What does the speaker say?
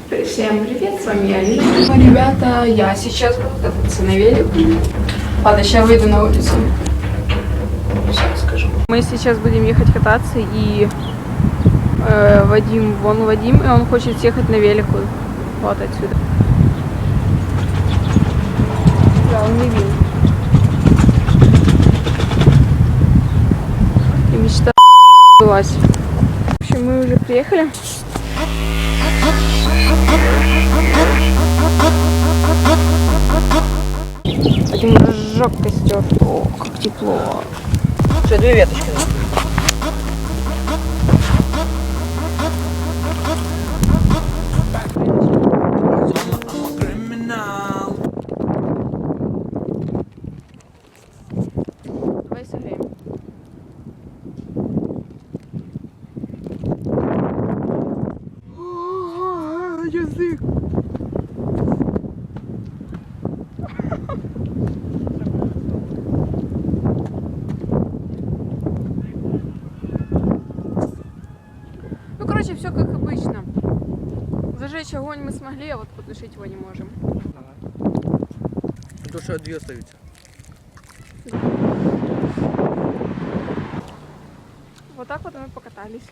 Всем привет, с вами я, Лиза. Ребята, я сейчас буду кататься на велике. Ладно, сейчас выйду на улицу. Сейчас скажу. Мы сейчас будем ехать кататься, и Вадим, и он хочет съехать на велику. Вот отсюда. Да, он не видел. И мечта сбылась. В общем, мы уже приехали. Вадим разжег костер. О, как тепло. Что, 2 веточки? Давай согреем. Язык. Ну, короче, все как обычно. Зажечь огонь мы смогли, а вот потушить его не можем. Потому что 2 остаются. Вот так вот мы покатались.